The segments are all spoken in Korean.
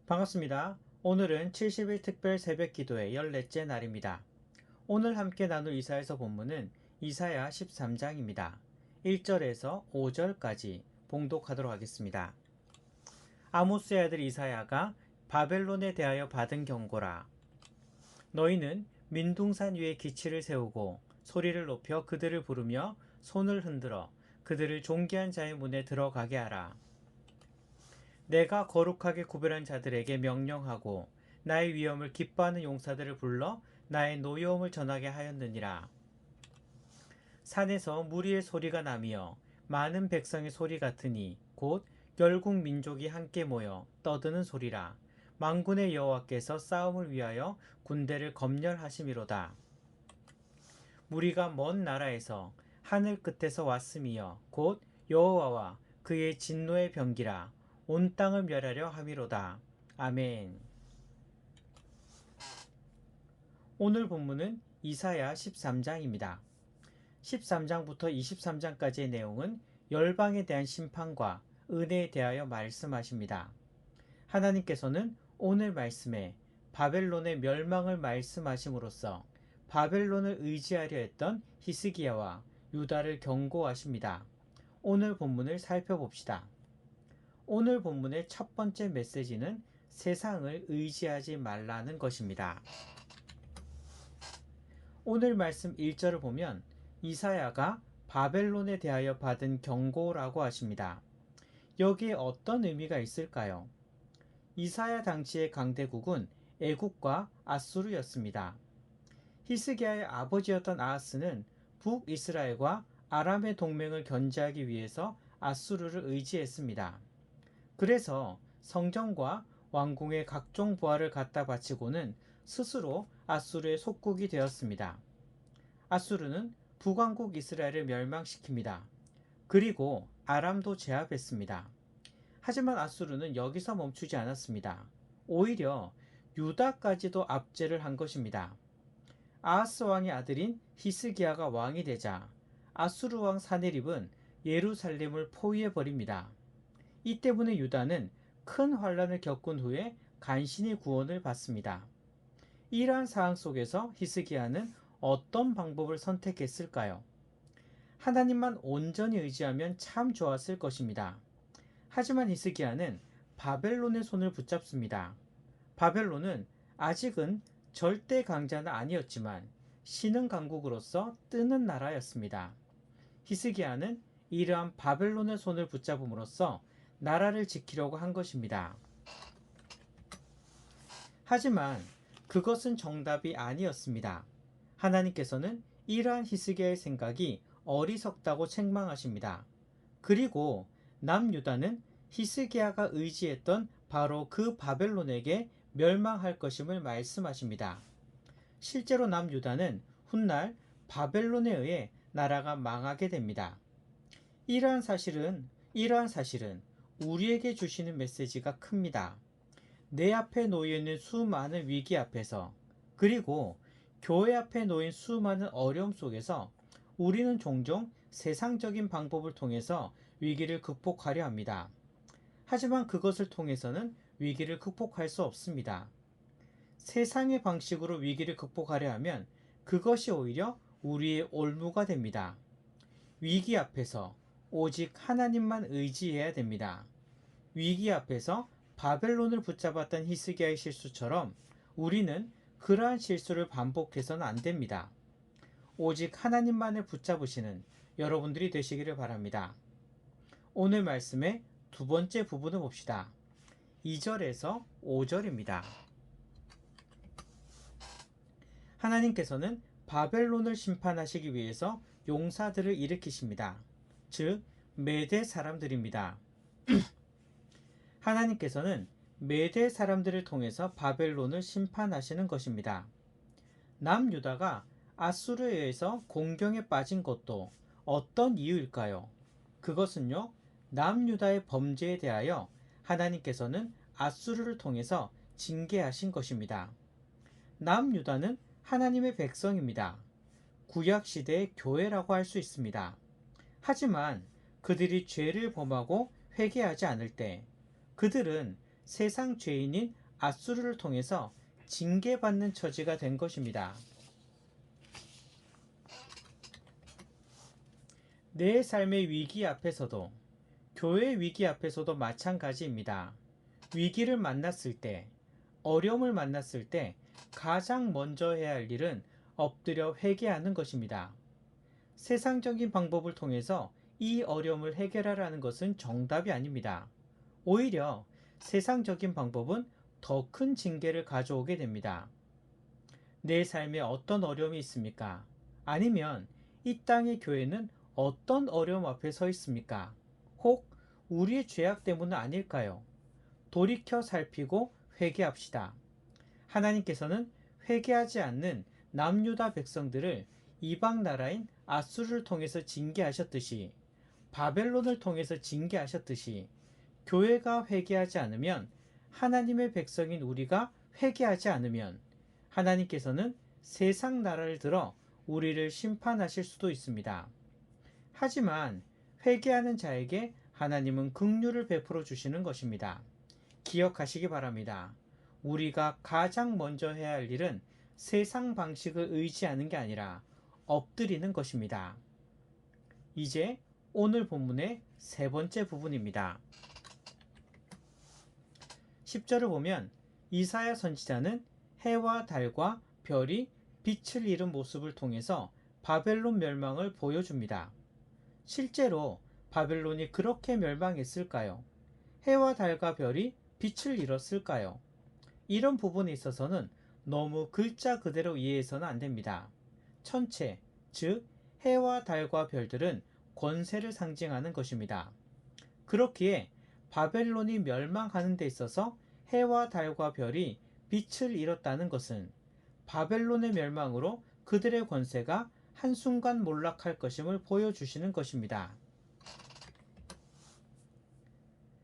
반갑습니다. 오늘은 70일 특별 새벽 기도의 14째 날입니다. 오늘 함께 나눌 이사야서 본문은 이사야 13장입니다. 1절에서 5절까지 봉독하도록 하겠습니다. 아모스의 아들 이사야가 바벨론에 대하여 받은 경고라. 너희는 민둥산 위에 기치를 세우고 소리를 높여 그들을 부르며 손을 흔들어 그들을 존귀한 자의 문에 들어가게 하라. 내가 거룩하게 구별한 자들에게 명령하고 나의 위엄을 기뻐하는 용사들을 불러 나의 노여움을 전하게 하였느니라. 산에서 무리의 소리가 나며 많은 백성의 소리 같으니 곧 열국 민족이 함께 모여 떠드는 소리라. 만군의 여호와께서 싸움을 위하여 군대를 검열하심이로다. 무리가 먼 나라에서 하늘 끝에서 왔음이여 곧 여호와와 그의 진노의 병기라. 온 땅을 멸하려 함이로다. 아멘. 오늘 본문은 이사야 13장입니다. 13장부터 23장까지의 내용은 열방에 대한 심판과 은혜에 대하여 말씀하십니다. 하나님께서는 오늘 말씀에 바벨론의 멸망을 말씀하심으로써 바벨론을 의지하려 했던 히스기야와 유다를 경고하십니다. 오늘 본문을 살펴봅시다. 오늘 본문의 첫 번째 메시지는 세상을 의지하지 말라는 것입니다. 오늘 말씀 1절을 보면 이사야가 바벨론에 대하여 받은 경고라고 하십니다. 여기에 어떤 의미가 있을까요? 이사야 당시의 강대국은 애국과 아수르였습니다. 히스기야의 아버지였던 아하스는 북이스라엘과 아람의 동맹을 견제하기 위해서 아수르를 의지했습니다. 그래서 성전과 왕궁의 각종 부하를 갖다 바치고는 스스로 아수르의 속국이 되었습니다. 아수르는 북왕국 이스라엘을 멸망시킵니다. 그리고 아람도 제압했습니다. 하지만 아수르는 여기서 멈추지 않았습니다. 오히려 유다까지도 압제를 한 것입니다. 아하스 왕의 아들인 히스기야가 왕이 되자 아수르 왕 사네립은 예루살렘을 포위해버립니다. 이 때문에 유다는 큰 환란을 겪은 후에 간신히 구원을 받습니다. 이러한 상황 속에서 히스기야는 어떤 방법을 선택했을까요? 하나님만 온전히 의지하면 참 좋았을 것입니다. 하지만 히스기야는 바벨론의 손을 붙잡습니다. 바벨론은 아직은 절대 강자는 아니었지만 신흥 강국으로서 뜨는 나라였습니다. 히스기야는 이러한 바벨론의 손을 붙잡음으로써 나라를 지키려고 한 것입니다. 하지만 그것은 정답이 아니었습니다. 하나님께서는 이러한 히스기야의 생각이 어리석다고 책망하십니다. 그리고 남유다는 히스기야가 의지했던 바로 그 바벨론에게 멸망할 것임을 말씀하십니다. 실제로 남유다는 훗날 바벨론에 의해 나라가 망하게 됩니다. 이러한 사실은 우리에게 주시는 메시지가 큽니다. 내 앞에 놓여있는 수많은 위기 앞에서 그리고 교회 앞에 놓인 수많은 어려움 속에서 우리는 종종 세상적인 방법을 통해서 위기를 극복하려 합니다. 하지만 그것을 통해서는 위기를 극복할 수 없습니다. 세상의 방식으로 위기를 극복하려 하면 그것이 오히려 우리의 올무가 됩니다. 위기 앞에서 오직 하나님만 의지해야 됩니다. 위기 앞에서 바벨론을 붙잡았던 히스기야의 실수처럼 우리는 그러한 실수를 반복해서는 안 됩니다. 오직 하나님만을 붙잡으시는 여러분들이 되시기를 바랍니다. 오늘 말씀의 두 번째 부분을 봅시다. 2절에서 5절입니다. 하나님께서는 바벨론을 심판하시기 위해서 용사들을 일으키십니다. 즉 메대 사람들입니다. 하나님께서는 메대 사람들을 통해서 바벨론을 심판하시는 것입니다. 남유다가 아수르에 의해서 공경에 빠진 것도 어떤 이유일까요? 그것은요, 남유다의 범죄에 대하여 하나님께서는 아수르를 통해서 징계하신 것입니다. 남유다는 하나님의 백성입니다. 구약시대의 교회라고 할 수 있습니다. 하지만 그들이 죄를 범하고 회개하지 않을 때 그들은 세상 죄인인 앗수르를 통해서 징계받는 처지가 된 것입니다. 내 삶의 위기 앞에서도, 교회 위기 앞에서도 마찬가지입니다. 위기를 만났을 때, 어려움을 만났을 때 가장 먼저 해야 할 일은 엎드려 회개하는 것입니다. 세상적인 방법을 통해서 이 어려움을 해결하라는 것은 정답이 아닙니다. 오히려 세상적인 방법은 더 큰 징계를 가져오게 됩니다. 내 삶에 어떤 어려움이 있습니까? 아니면 이 땅의 교회는 어떤 어려움 앞에 서 있습니까? 혹 우리의 죄악 때문은 아닐까요? 돌이켜 살피고 회개합시다. 하나님께서는 회개하지 않는 남유다 백성들을 이방 나라인 앗수르를 통해서 징계하셨듯이, 바벨론을 통해서 징계하셨듯이, 교회가 회개하지 않으면, 하나님의 백성인 우리가 회개하지 않으면 하나님께서는 세상 나라를 들어 우리를 심판하실 수도 있습니다. 하지만 회개하는 자에게 하나님은 긍휼을 베풀어 주시는 것입니다. 기억하시기 바랍니다. 우리가 가장 먼저 해야 할 일은 세상 방식을 의지하는 게 아니라 엎드리는 것입니다. 이제 오늘 본문의 세 번째 부분입니다. 10절을 보면 이사야 선지자는 해와 달과 별이 빛을 잃은 모습을 통해서 바벨론 멸망을 보여줍니다. 실제로 바벨론이 그렇게 멸망했을까요? 해와 달과 별이 빛을 잃었을까요? 이런 부분에 있어서는 너무 글자 그대로 이해해서는 안 됩니다. 천체, 즉 해와 달과 별들은 권세를 상징하는 것입니다. 그렇기에 바벨론이 멸망하는 데 있어서 해와 달과 별이 빛을 잃었다는 것은 바벨론의 멸망으로 그들의 권세가 한순간 몰락할 것임을 보여주시는 것입니다.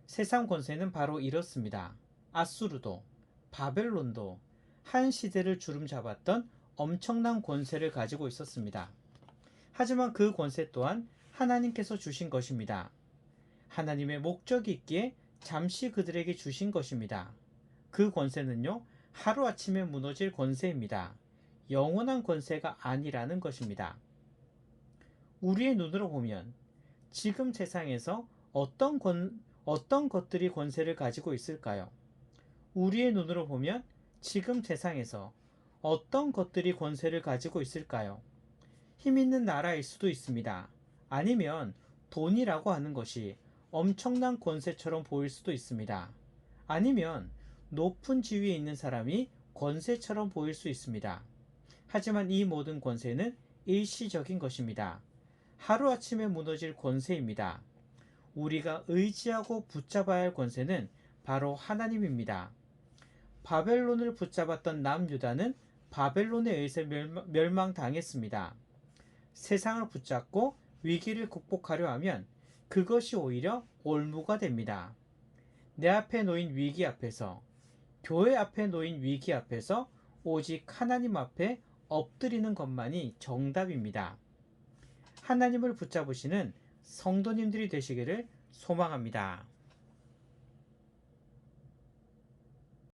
세상 권세는 바로 이렇습니다. 앗수르도 바벨론도 한 시대를 주름잡았던 엄청난 권세를 가지고 있었습니다. 하지만 그 권세 또한 하나님께서 주신 것입니다. 하나님의 목적이 있기에 잠시 그들에게 주신 것입니다. 그 권세는요, 하루아침에 무너질 권세입니다. 영원한 권세가 아니라는 것입니다. 우리의 눈으로 보면 지금 세상에서 어떤 것들이 권세를 가지고 있을까요? 우리의 눈으로 보면 지금 세상에서 어떤 것들이 권세를 가지고 있을까요? 힘 있는 나라일 수도 있습니다. 아니면 돈이라고 하는 것이 엄청난 권세처럼 보일 수도 있습니다. 아니면 높은 지위에 있는 사람이 권세처럼 보일 수 있습니다. 하지만 이 모든 권세는 일시적인 것입니다. 하루아침에 무너질 권세입니다. 우리가 의지하고 붙잡아야 할 권세는 바로 하나님입니다. 바벨론을 붙잡았던 남유다는 바벨론에 의해서 멸망당했습니다. 세상을 붙잡고 위기를 극복하려 하면 그것이 오히려 올무가 됩니다. 내 앞에 놓인 위기 앞에서, 교회 앞에 놓인 위기 앞에서 오직 하나님 앞에 엎드리는 것만이 정답입니다. 하나님을 붙잡으시는 성도님들이 되시기를 소망합니다.